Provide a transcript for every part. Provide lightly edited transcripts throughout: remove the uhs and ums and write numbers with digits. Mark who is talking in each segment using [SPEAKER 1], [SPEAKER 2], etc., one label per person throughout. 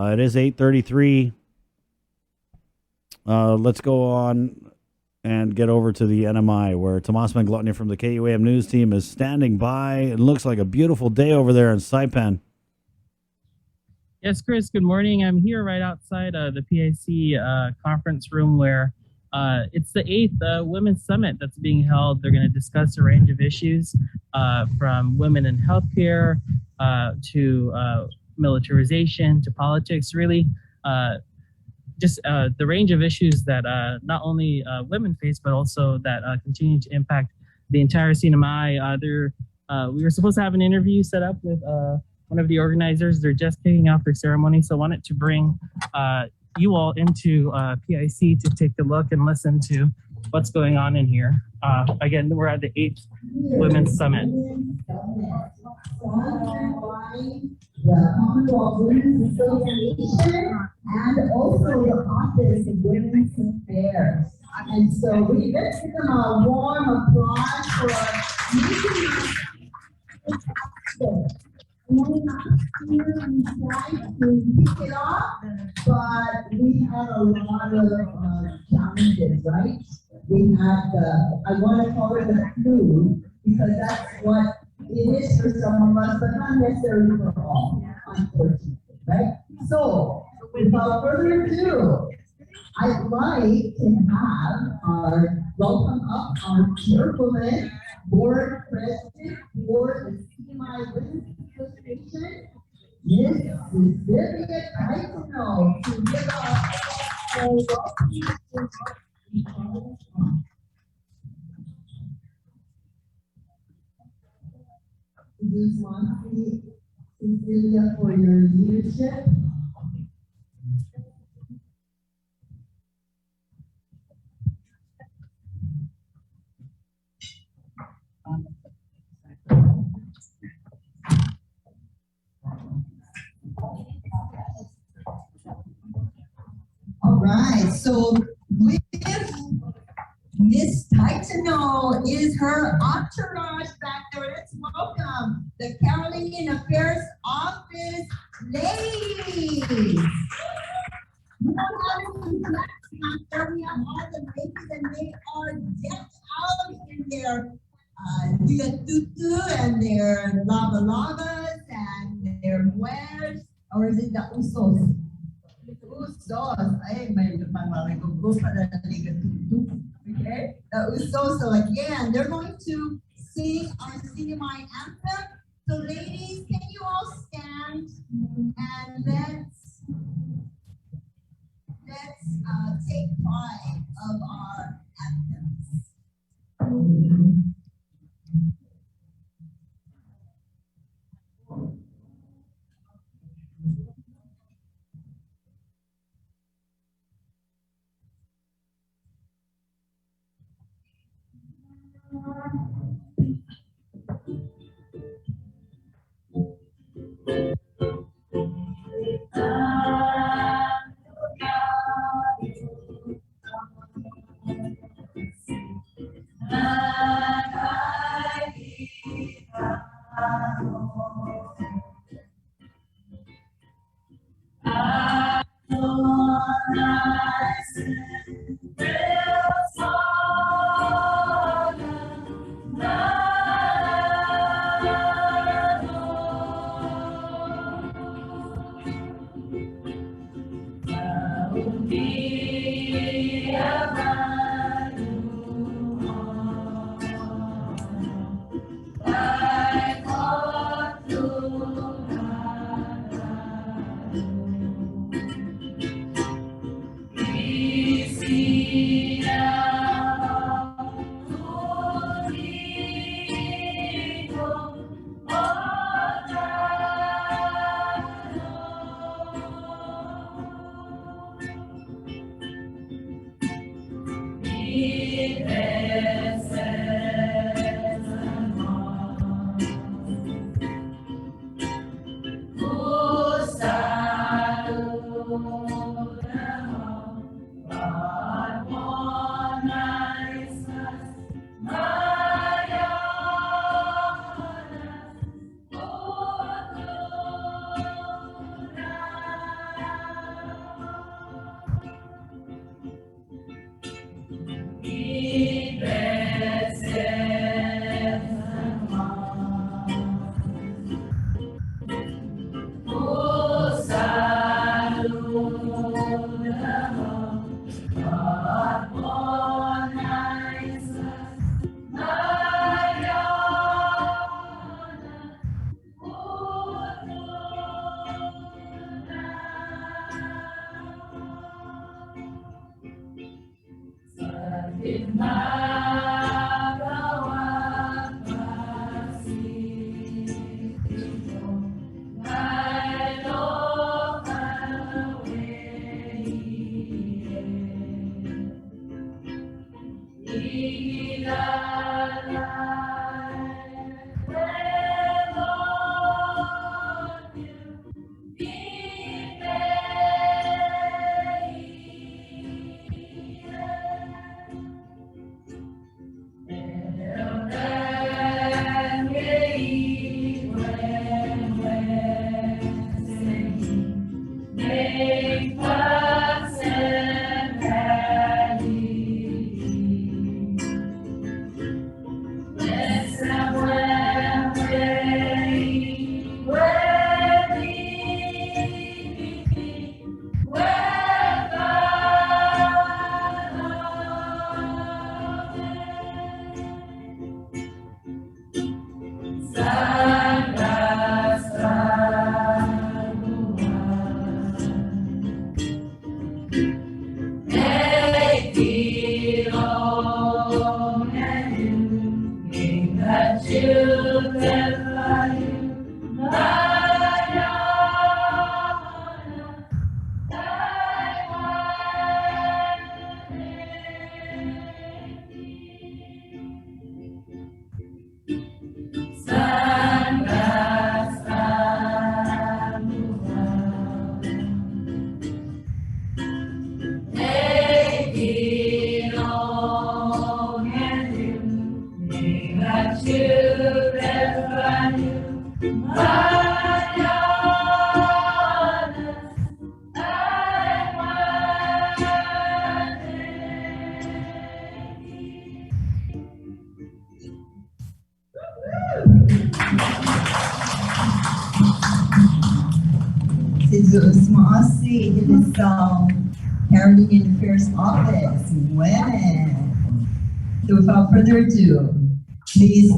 [SPEAKER 1] It is 8:33. Let's go on and get over to the NMI where Tomas Manglona from the KUAM News team is standing by. It looks like a beautiful day over there in Saipan.
[SPEAKER 2] Yes, Chris, good morning. I'm here right outside the PIC conference room where it's the 8th Women's Summit that's being held. They're going to discuss a range of issues from women in healthcare to militarization to politics, really. Just the range of issues that not only women face, but also that continue to impact the entire CNMI. We were supposed to have an interview set up with one of the organizers. They're just kicking off their ceremony, so I wanted to bring you all into PIC to take a look and listen to what's going on in here. Again, we're at the 8th Women's Summit.
[SPEAKER 3] The Commonwealth Women's Association and also the Office of Women's Affairs. And so we let's give them a warm applause for making us. We tried to kick it off, but we had a lot of challenges, right? We had I want to call it the flu because that's what it is for some of us, but not necessarily for all, unfortunately, right? So, without further ado, I'd like to welcome up our chairwoman, board president for the CMI Women's Association, Ms. Vivian Aitano, to give us a welcome. Just want to thank Cecilia for your leadership. All right, so with Miss Titano is her entourage back there. Let's welcome the Carolinian Affairs Office ladies. We have all the ladies and they are decked out in their tutu and their lava-lavas and their muers, or is it the usos? Usos. Ay, may gusto na tutu. Okay, so again, they're going to sing our CMI anthem. So ladies, can you all stand and let's take pride of our anthems. Osmosi, it is Carolinian Affairs Office, women. So without further ado, please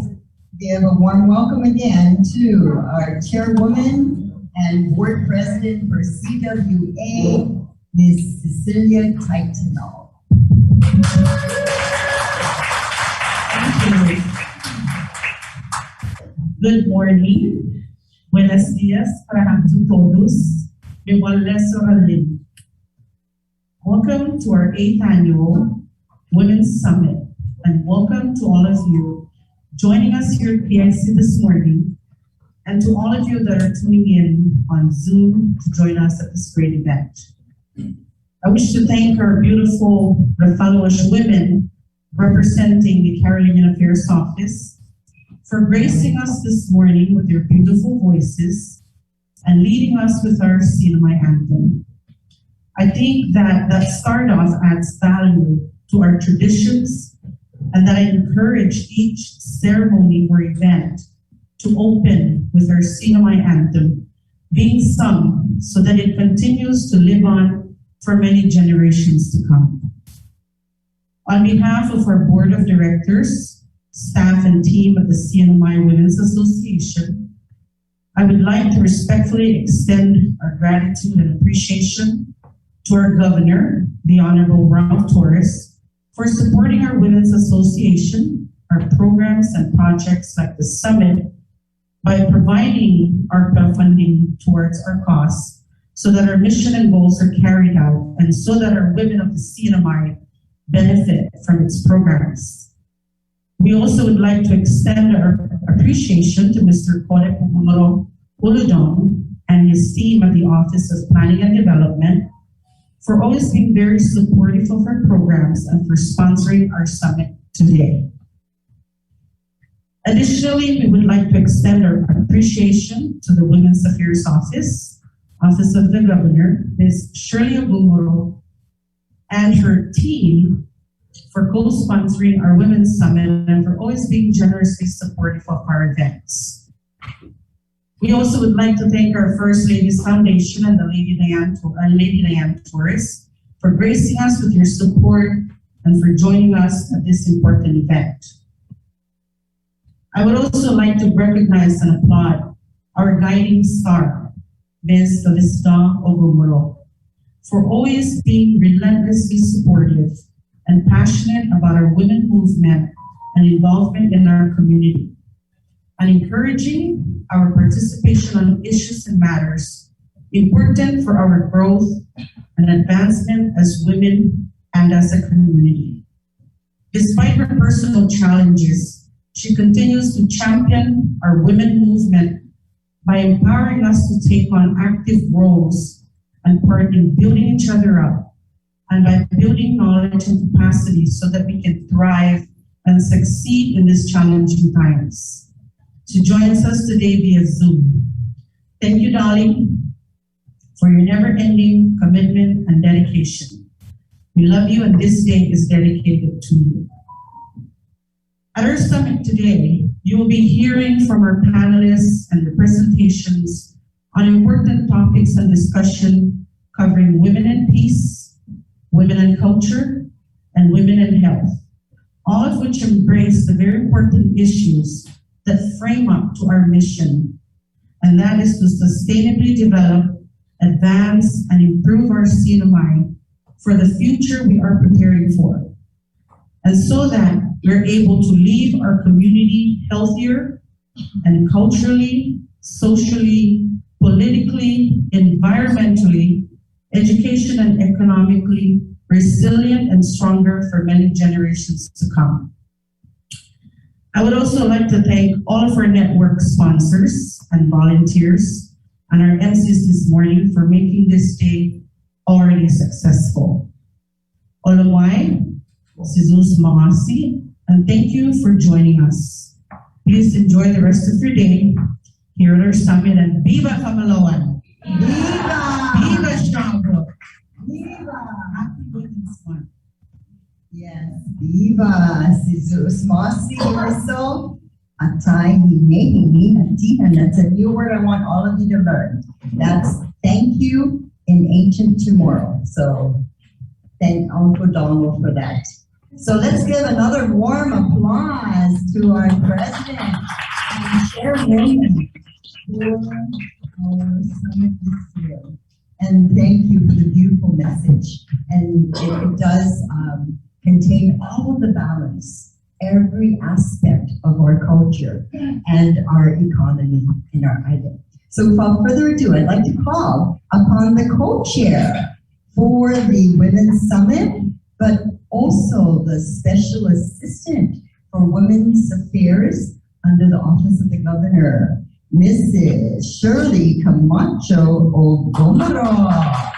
[SPEAKER 3] give a warm welcome again to our chairwoman and board president for CWA, Ms. Cecilia Titano.
[SPEAKER 4] Thank you. Good morning. Buenos días para todos. Welcome to our 8th annual Women's Summit, and welcome to all of you joining us here at PIC this morning, and to all of you that are tuning in on Zoom to join us at this great event. I wish to thank our beautiful Rafaloish women representing the Carolinian Affairs Office for gracing us this morning with their beautiful voices and leading us with our Sinamay anthem. I think that start off adds value to our traditions, and that I encourage each ceremony or event to open with our Sinamay anthem being sung so that it continues to live on for many generations to come. On behalf of our board of directors, staff and team of the CNMI Women's Association, I would like to respectfully extend our gratitude and appreciation to our governor, the Honorable Ralph Torres, for supporting our Women's Association, our programs and projects like the summit, by providing ARPA funding towards our costs so that our mission and goals are carried out and so that our women of the CNMI benefit from its programs. We also would like to extend our appreciation to Mr. Kole Pumuro Uludong and his team at the Office of Planning and Development for always being very supportive of our programs and for sponsoring our summit today. Additionally, we would like to extend our appreciation to the Women's Affairs Office, Office of the Governor, Ms. Shirley Ogumoro, and her team for co-sponsoring our Women's Summit and for always being generously supportive of our events. We also would like to thank our First Ladies Foundation and the Lady Diane Torres for gracing us with your support and for joining us at this important event. I would also like to recognize and applaud our guiding star, Ms. Felicita Ogumoro, for always being relentlessly supportive and passionate about our women movement and involvement in our community, and encouraging our participation on issues and matters important for our growth and advancement as women and as a community. Despite her personal challenges, she continues to champion our women movement by empowering us to take on active roles and part in building each other up, and by building knowledge and capacity so that we can thrive and succeed in these challenging times. She joins us today via Zoom. Thank you, Dolly, for your never-ending commitment and dedication. We love you, and this day is dedicated to you. At our summit today, you will be hearing from our panelists and their presentations on important topics and discussion covering women and peace, women and culture, and women and health, all of which embrace the very important issues that frame up to our mission, and that is to sustainably develop, advance, and improve our CNMI for the future we are preparing for, and so that we're able to leave our community healthier and culturally, socially, politically, environmentally, education and economically resilient and stronger for many generations to come. I would also like to thank all of our network sponsors and volunteers and our MCs this morning for making this day already successful. Olawai, Sizus Maasi, and thank you for joining us. Please enjoy the rest of your day here at our summit, and Viva Kamalawan!
[SPEAKER 3] Viva!
[SPEAKER 4] Viva Strongbrook!
[SPEAKER 3] Viva!
[SPEAKER 4] Happy Women's Month!
[SPEAKER 3] Yes, viva! Si Zeus Mossy also, atay hini hati, and that's a new word I want all of you to learn. That's thank you in ancient tomorrow. So thank Uncle Donald for that. So let's give another warm applause to our president and chairwoman for our summit this year. And thank you for the beautiful message. And it does contain all of the balance, every aspect of our culture and our economy in our island. So without further ado, I'd like to call upon the co-chair for the Women's Summit, but also the Special Assistant for Women's Affairs under the Office of the Governor, Mrs. Shirley Camacho Ogomaro.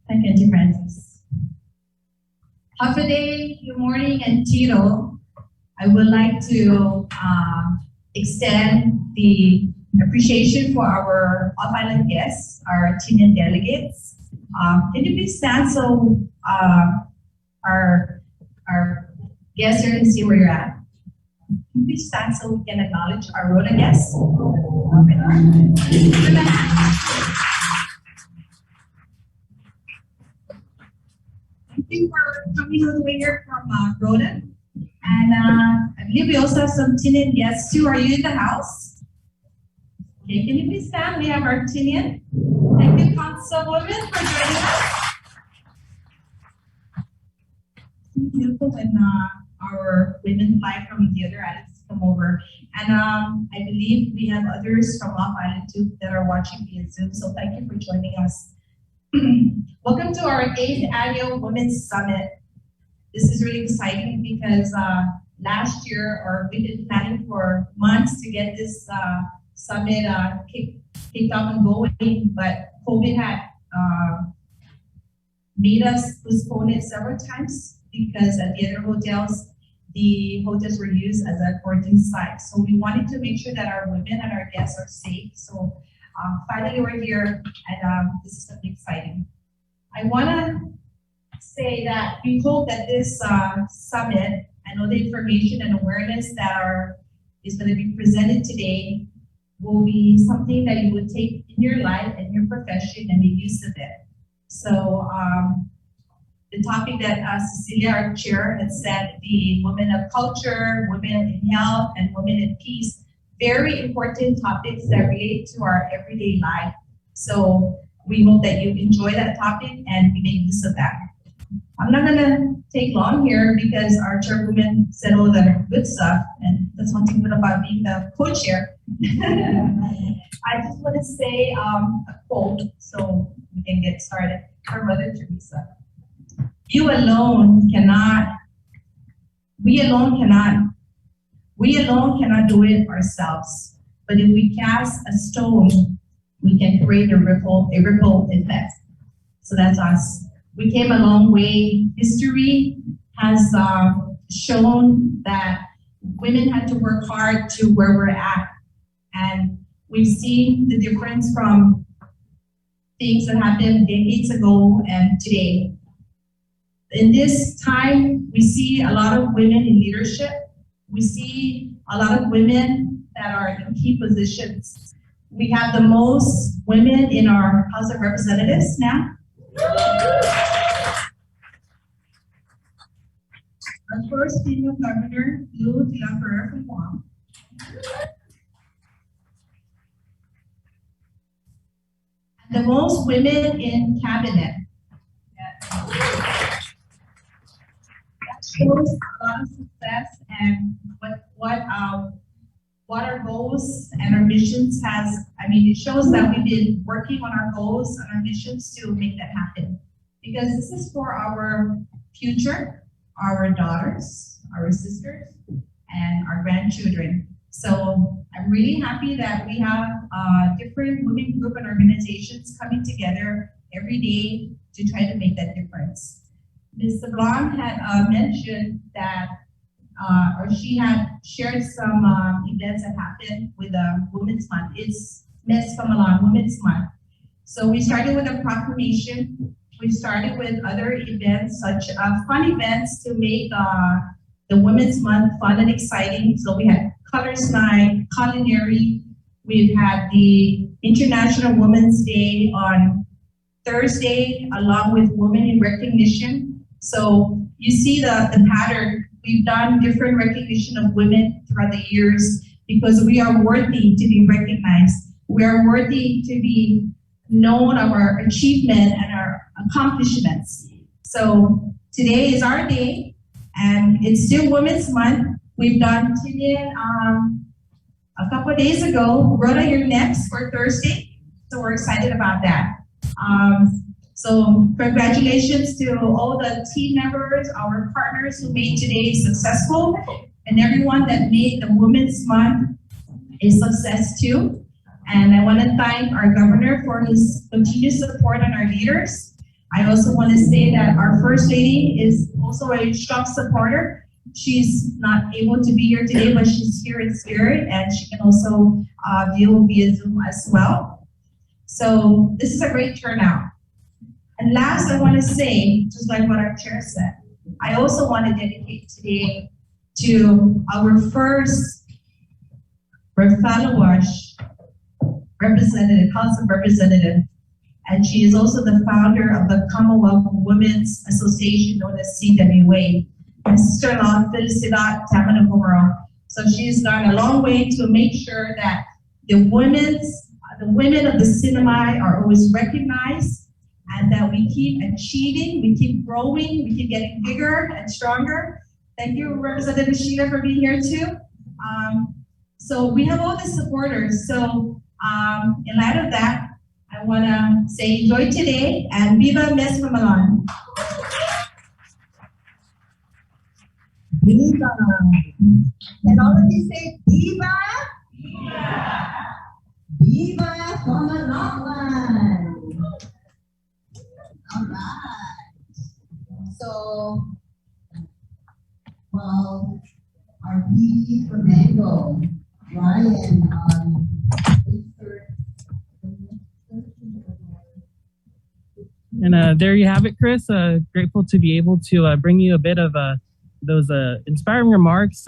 [SPEAKER 5] Thank you, Auntie Francis. Happy good morning, and Tito. I would like to extend the appreciation for our off-island guests, our Tinian delegates. Can you please stand so our guests here can see where you're at? Can you please stand so we can acknowledge our Rhoda guests? Thank you for coming all the way here from Rhoda. And I believe we also have some Tinian guests too. Are you in the house? Okay, can you please stand? We have our Tinian. Thank you, Councilwoman, for joining us. It's beautiful when our women fly from the other islands to come over. And I believe we have others from off island too that are watching via Zoom. So thank you for joining us. Welcome to our 8th annual Women's Summit. This is really exciting because last year, or we've been planning for months to get this summit kicked off and going, but COVID had made us postpone it several times because at the other hotels, the hotels were used as a quarantine site. So we wanted to make sure that our women and our guests are safe. So finally we're here, and this is something exciting. I wanna say that we hope that this summit and all the information and awareness that is going to be presented today will be something that you would take in your life and your profession and make use of it. So the topic that Cecilia, our chair, had said, the women of culture, women in health, and women in peace, very important topics that relate to our everyday life. So we hope that you enjoy that topic and we make use of that. I'm not gonna take long here because our chairwoman said all the good stuff, and that's one thing good about being the co-chair. I just want to say a quote so we can get started. From Mother Teresa. We alone cannot do it ourselves. But if we cast a stone, we can create a ripple effect. So that's us. We came a long way. History has shown that women had to work hard to where we're at. And we've seen the difference from things that happened decades ago and today. In this time, we see a lot of women in leadership. We see a lot of women that are in key positions. We have the most women in our House of Representatives now. Our first female governor, Lou de la Ferrer from Guam. And the most women in cabinet. That shows a lot of success and what our goals and our missions has. I mean, it shows that we've been working on our goals and our missions to make that happen. Because this is for our future, our daughters, our sisters, and our grandchildren. So I'm really happy that we have different women group and organizations coming together every day to try to make that difference. Ms. Blanc had mentioned that, or she had shared some events that happened with Women's Month. It's Ms. Kamalan, Women's Month. So we started with a proclamation. We started with other events, such fun events to make the Women's Month fun and exciting. So we had Colors Night, culinary. We've had the International Women's Day on Thursday, along with Women in Recognition. So you see the pattern. We've done different recognition of women throughout the years because we are worthy to be recognized. We are worthy to be known of our achievement and our accomplishments. So today is our day, and it's still Women's Month. We've done Tinian a couple of days ago. Rhoda, you're next for Thursday, so we're excited about that. So congratulations to all the team members, our partners who made today successful, and everyone that made the Women's Month a success too. And I want to thank our governor for his continued support on our leaders. I also want to say that our First Lady is also a strong supporter. She's not able to be here today, but she's here in spirit, and she can also view via Zoom as well. So this is a great turnout. And last, I want to say, just like what our chair said, I also want to dedicate today to our first Rafalawash representative, House of Representative, and she is also the founder of the Commonwealth Women's Association, known as CWA, my sister-in-law, Felicidad Tamanagomoro. So she's gone a long way to make sure that the women of the Sinamai are always recognized, and that we keep achieving, we keep growing, we keep getting bigger and stronger. Thank you, Representative Sheila, for being here too. So we have all the supporters. So in light of that, I want to say enjoy today and Viva Mes Mamalon.
[SPEAKER 3] Viva. And all of you say Viva. Viva. Viva Comalon. All right. So, well, our PD for Mango, Ryan,
[SPEAKER 2] And there you have it, Chris. Grateful to be able to bring you a bit of those inspiring remarks.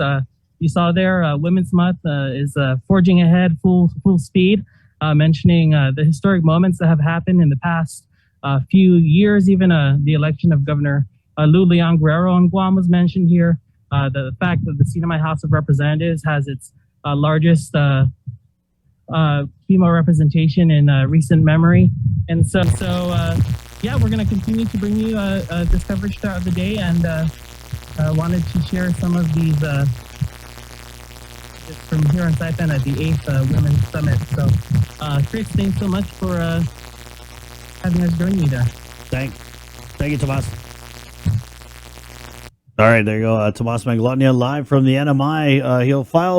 [SPEAKER 2] You saw there, Women's Month is forging ahead full speed, mentioning the historic moments that have happened in the past few years. Even the election of Governor Lou Leon Guerrero in Guam was mentioned here. The fact that the Sinamay House of Representatives has its largest female representation in recent memory. And so yeah, we're going to continue to bring you this coverage throughout the day, and wanted to share some of these from here in Saipan at the 8th Women's Summit. So, Chris, thanks so much for having us join you there.
[SPEAKER 1] Thank you, Tomas. All right, there you go. Tomas Manglona live from the NMI. He'll file